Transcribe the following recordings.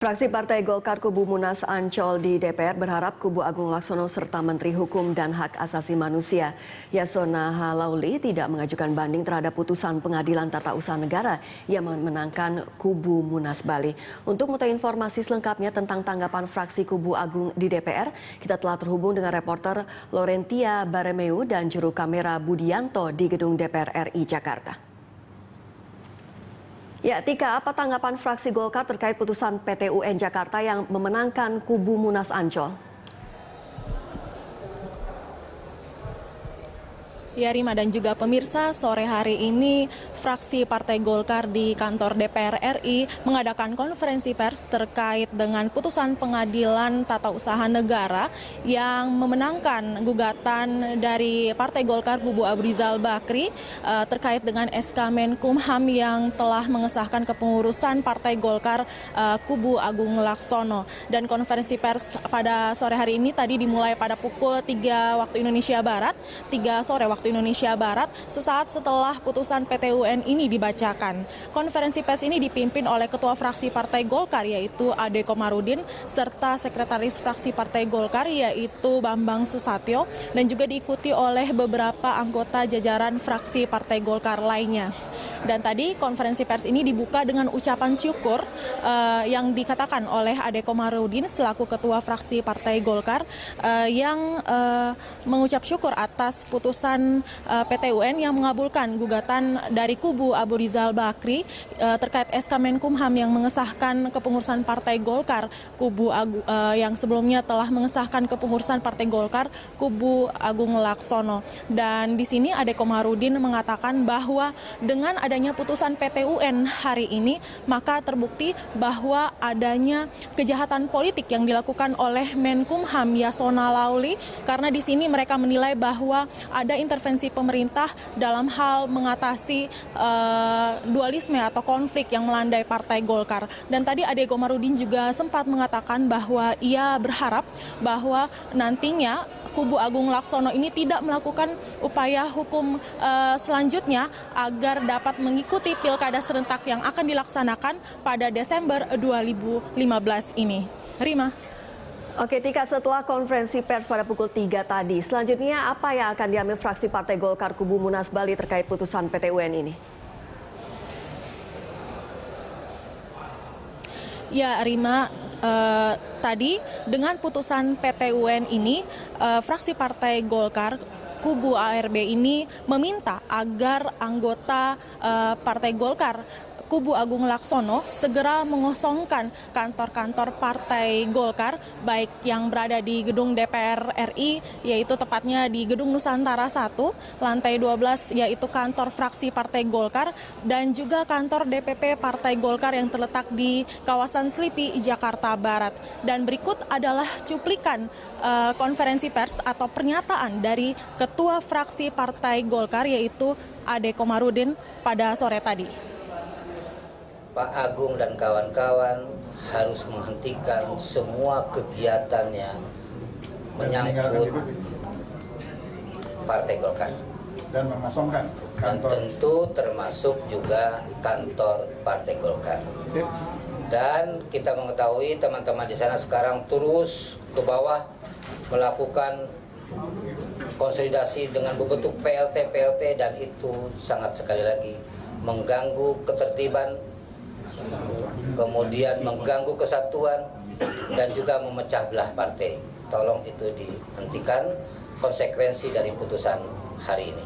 Fraksi Partai Golkar Kubu Munas Ancol di DPR berharap Kubu Agung Laksono serta Menteri Hukum dan Hak Asasi Manusia Yasona Halauli tidak mengajukan banding terhadap putusan Pengadilan Tata Usaha Negara yang memenangkan Kubu Munas Bali. Untuk mengetahui informasi selengkapnya tentang tanggapan fraksi Kubu Agung di DPR, kita telah terhubung dengan reporter Laurentia Baremeu dan juru kamera Budianto di Gedung DPR RI Jakarta. Ya, Tika, apa tanggapan fraksi Golkar terkait putusan PT UN Jakarta yang memenangkan Kubu Munas Ancol? Ya, Rima dan juga pemirsa, sore hari ini fraksi Partai Golkar di kantor DPR RI mengadakan konferensi pers terkait dengan putusan Pengadilan Tata Usaha Negara yang memenangkan gugatan dari Partai Golkar Kubu Abu Rizal Bakri terkait dengan SK Menkumham yang telah mengesahkan kepengurusan Partai Golkar Kubu Agung Laksono. Dan konferensi pers pada sore hari ini tadi dimulai pada pukul 3 waktu Indonesia Barat, 3 sore waktu Indonesia Barat, sesaat setelah putusan PT UN ini dibacakan. Konferensi pers ini dipimpin oleh Ketua Fraksi Partai Golkar yaitu Ade Komarudin serta Sekretaris Fraksi Partai Golkar yaitu Bambang Susatyo dan juga diikuti oleh beberapa anggota jajaran fraksi Partai Golkar lainnya. Dan tadi konferensi pers ini dibuka dengan ucapan syukur yang dikatakan oleh Ade Komarudin selaku Ketua Fraksi Partai Golkar yang mengucap syukur atas putusan PT UN yang mengabulkan gugatan dari Kubu Abu Rizal Bakri terkait SK Menkumham yang mengesahkan kepengurusan Partai Golkar yang sebelumnya telah mengesahkan kepengurusan Partai Golkar Kubu Agung Laksono. Dan di sini Ade Komarudin mengatakan bahwa dengan adanya putusan PT UN hari ini maka terbukti bahwa adanya kejahatan politik yang dilakukan oleh Menkumham Yasona Halauli, karena di sini mereka menilai bahwa ada intervensi pemerintah dalam hal mengatasi dualisme atau konflik yang melandai Partai Golkar. Dan tadi Ade Komarudin juga sempat mengatakan bahwa ia berharap bahwa nantinya Kubu Agung Laksono ini tidak melakukan upaya hukum selanjutnya agar dapat mengikuti pilkada serentak yang akan dilaksanakan pada Desember 2015 ini. Rima. Oke, Tika, setelah konferensi pers pada pukul 3 tadi, selanjutnya apa yang akan diambil fraksi Partai Golkar Kubu Munas Bali terkait putusan PT UN ini? Ya, Rima, tadi dengan putusan PT UN ini, fraksi Partai Golkar Kubu ARB ini meminta agar anggota Partai Golkar Kubu Agung Laksono segera mengosongkan kantor-kantor Partai Golkar baik yang berada di gedung DPR RI yaitu tepatnya di Gedung Nusantara 1 lantai 12 yaitu kantor fraksi Partai Golkar dan juga kantor DPP Partai Golkar yang terletak di kawasan Selipi, Jakarta Barat. Dan berikut adalah cuplikan konferensi pers atau pernyataan dari Ketua Fraksi Partai Golkar yaitu Ade Komarudin pada sore tadi. Pak Agung dan kawan-kawan harus menghentikan semua kegiatannya menyangkut Partai Golkar dan mengosongkan dan tentu termasuk juga kantor Partai Golkar. Dan kita mengetahui teman-teman di sana sekarang terus ke bawah melakukan konsolidasi dengan berbentuk PLT dan itu sangat sekali lagi mengganggu ketertiban, kemudian mengganggu kesatuan dan juga memecah belah partai. Tolong itu dihentikan konsekuensi dari putusan hari ini.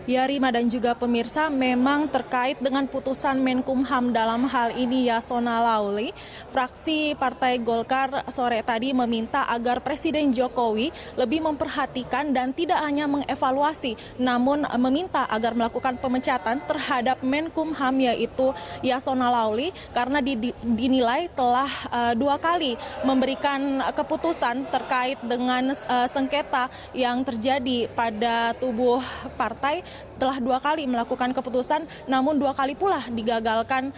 Ya, Rima dan juga pemirsa, memang terkait dengan putusan Menkumham dalam hal ini Yasona Halauli, fraksi Partai Golkar sore tadi meminta agar Presiden Jokowi lebih memperhatikan dan tidak hanya mengevaluasi, namun meminta agar melakukan pemecatan terhadap Menkumham yaitu Yasona Halauli karena dinilai telah 2 kali memberikan keputusan terkait dengan sengketa yang terjadi pada tubuh partai telah 2 kali melakukan keputusan, namun 2 kali pula digagalkan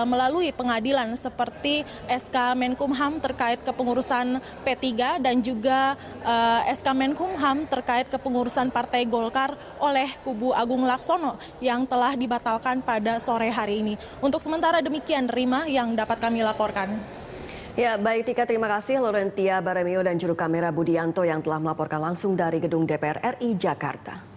melalui pengadilan seperti SK Menkumham terkait kepengurusan P3 dan juga SK Menkumham terkait kepengurusan Partai Golkar oleh kubu Agung Laksono yang telah dibatalkan pada sore hari ini. Untuk sementara demikian, Rima, yang dapat kami laporkan. Ya, baik Tika, terima kasih Laurentia Baremio dan juru kamera Budianto yang telah melaporkan langsung dari gedung DPR RI Jakarta.